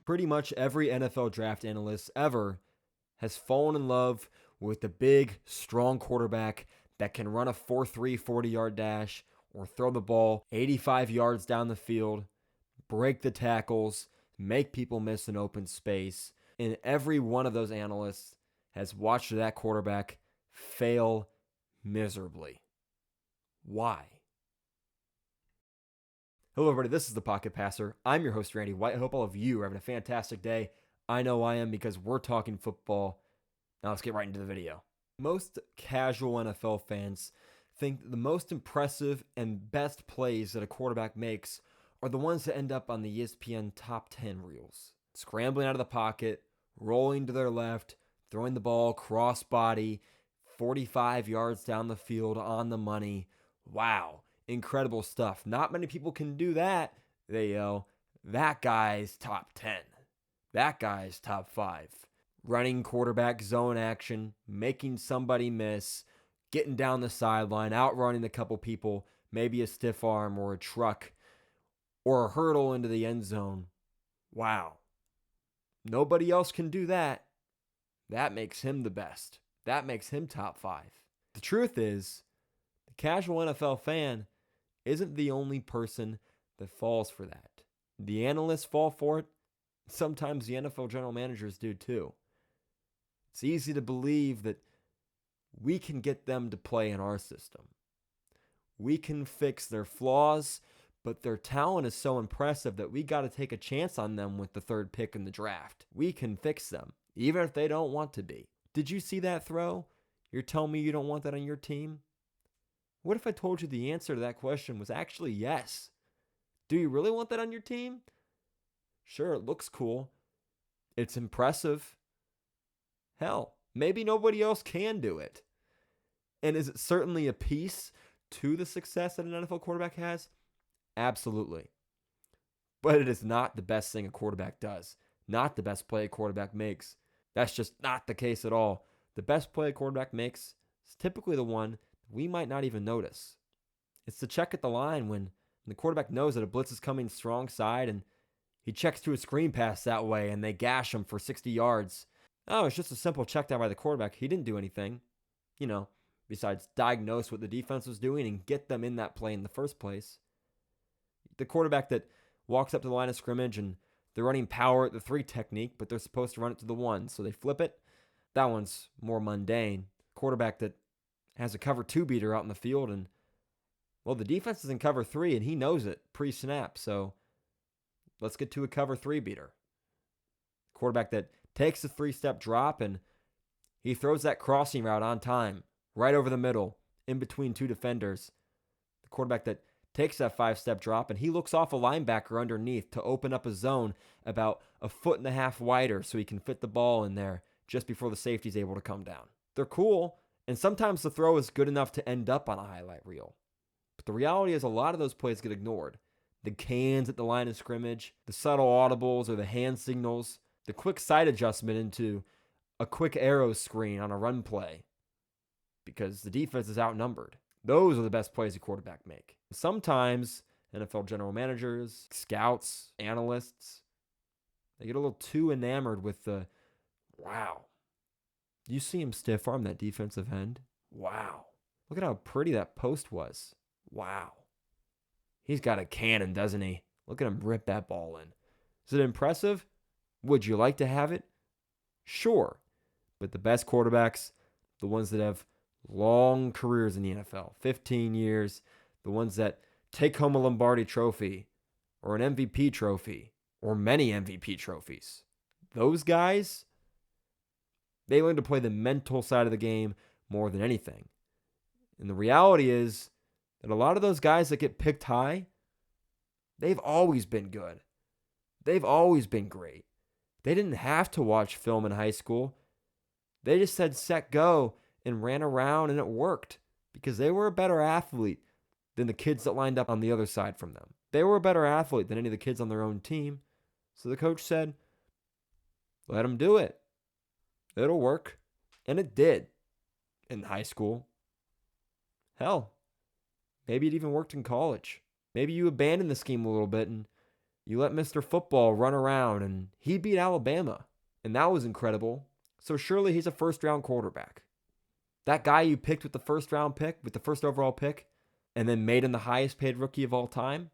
Pretty much every NFL draft analyst ever has fallen in love with the big, strong quarterback that can run a 4.3 40-yard dash or throw the ball 85 yards down the field, break the tackles, make people miss an open space. And every one of those analysts has watched that quarterback fail miserably. Why? Hello, everybody. This is the Pocket Passer. I'm your host, Randy White. I hope all of you are having a fantastic day. I know I am because we're talking football. Now let's get right into the video. Most casual NFL fans think that the most impressive and best plays that a quarterback makes are the ones that end up on the ESPN top 10 reels. Scrambling out of the pocket, rolling to their left, throwing the ball cross-body, 45 yards down the field on the money. Wow, incredible stuff. Not many people can do that. They yell, that guy's top 10. That guy's top 5. Running quarterback zone action, making somebody miss, getting down the sideline, outrunning a couple people, maybe a stiff arm or a truck or a hurdle into the end zone. Wow. Nobody else can do that. That makes him the best. That makes him top 5. The truth is, the casual NFL fan isn't the only person that falls for that. The analysts fall for it. Sometimes the NFL general managers do too. It's easy to believe that we can get them to play in our system. We can fix their flaws, but their talent is so impressive that we got to take a chance on them with the 3rd pick in the draft. We can fix them, even if they don't want to be. Did you see that throw? You're telling me you don't want that on your team? What if I told you the answer to that question was actually yes? Do you really want that on your team? Sure, it looks cool. It's impressive. Hell, maybe nobody else can do it. And is it certainly a piece to the success that an NFL quarterback has? Absolutely. But it is not the best thing a quarterback does. Not the best play a quarterback makes. That's just not the case at all. The best play a quarterback makes is typically the one we might not even notice. It's the check at the line when the quarterback knows that a blitz is coming strong side and he checks to a screen pass that way and they gash him for 60 yards. Oh, it's just a simple check down by the quarterback. He didn't do anything, besides diagnose what the defense was doing and get them in that play in the first place. The quarterback that walks up to the line of scrimmage and they're running power at the 3 technique, but they're supposed to run it to the 1, so they flip it. That one's more mundane. Quarterback that has a cover 2 beater out in the field and, well, the defense is in cover 3 and he knows it pre-snap, so let's get to a cover 3 beater. Quarterback that takes a 3-step drop and he throws that crossing route on time, right over the middle, in between 2 defenders. The quarterback that takes that 5-step drop and he looks off a linebacker underneath to open up a zone about 1.5 feet wider so he can fit the ball in there just before the safety's able to come down. They're cool, and sometimes the throw is good enough to end up on a highlight reel. But the reality is a lot of those plays get ignored. The cans at the line of scrimmage, the subtle audibles or the hand signals, the quick side adjustment into a quick arrow screen on a run play because the defense is outnumbered. Those are the best plays a quarterback make. Sometimes NFL general managers, scouts, analysts, they get a little too enamored with the, wow, you see him stiff arm that defensive end? Wow. Look at how pretty that post was. Wow. He's got a cannon, doesn't he? Look at him rip that ball in. Is it impressive? Would you like to have it? Sure. But the best quarterbacks, the ones that have long careers in the NFL, 15 years, the ones that take home a Lombardi trophy or an MVP trophy or many MVP trophies, those guys, they learn to play the mental side of the game more than anything. And the reality is that a lot of those guys that get picked high, they've always been good. They've always been great. They didn't have to watch film in high school. They just said set, go, and ran around, and it worked because they were a better athlete than the kids that lined up on the other side from them. They were a better athlete than any of the kids on their own team. So the coach said, let them do it. It'll work. And it did in high school. Hell, maybe it even worked in college. Maybe you abandon the scheme a little bit and You let Mr. Football run around, and he beat Alabama, and that was incredible. So surely he's a first-round quarterback. That guy you picked with the first-round pick, with the first overall pick, and then made him the highest-paid rookie of all time,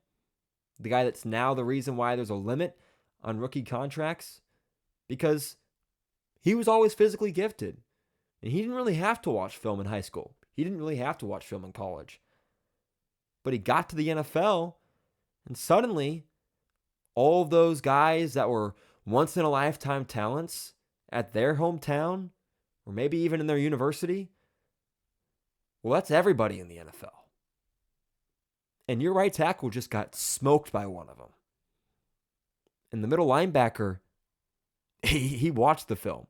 the guy that's now the reason why there's a limit on rookie contracts, because he was always physically gifted, and he didn't really have to watch film in high school. He didn't really have to watch film in college. But he got to the NFL, and suddenly, all of those guys that were once-in-a-lifetime talents at their hometown, or maybe even in their university, well, that's everybody in the NFL. And your right tackle just got smoked by one of them. And the middle linebacker, he watched the film.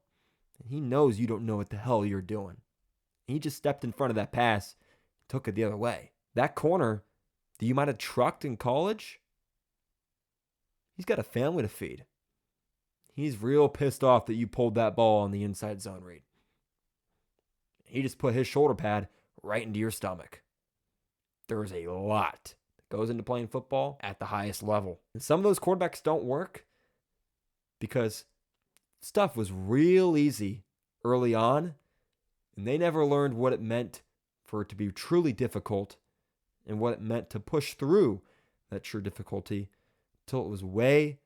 And he knows you don't know what the hell you're doing. He just stepped in front of that pass, took it the other way. That corner that you might have trucked in college, he's got a family to feed. He's real pissed off that you pulled that ball on the inside zone read. He just put his shoulder pad right into your stomach. There's a lot that goes into playing football at the highest level. And some of those quarterbacks don't work because stuff was real easy early on, and they never learned what it meant for it to be truly difficult and what it meant to push through that true difficulty till it was way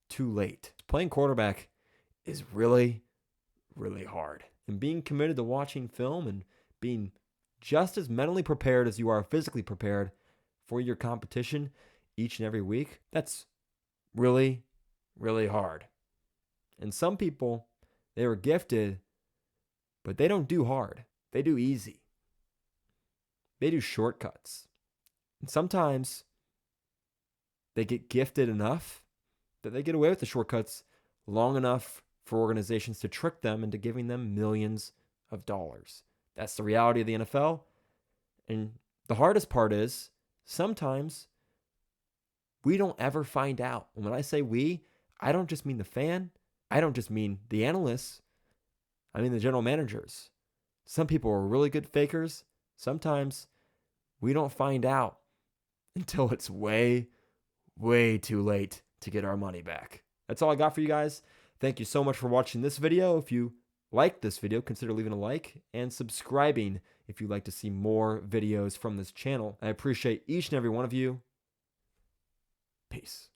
too late. Playing quarterback is really, really hard. And being committed to watching film and being just as mentally prepared as you are physically prepared for your competition each and every week, that's really, really hard. And some people, they were gifted, but they don't do hard. They do easy. They do shortcuts. And sometimes they get gifted enough that they get away with the shortcuts long enough for organizations to trick them into giving them millions of dollars. That's the reality of the NFL. And the hardest part is sometimes we don't ever find out. And when I say we, I don't just mean the fan. I don't just mean the analysts. I mean the general managers. Some people are really good fakers. Sometimes we don't find out until it's way, way too late to get our money back. That's all I got for you guys. Thank you so much for watching this video. If you liked this video, consider leaving a like and subscribing if you'd like to see more videos from this channel. I appreciate each and every one of you. Peace.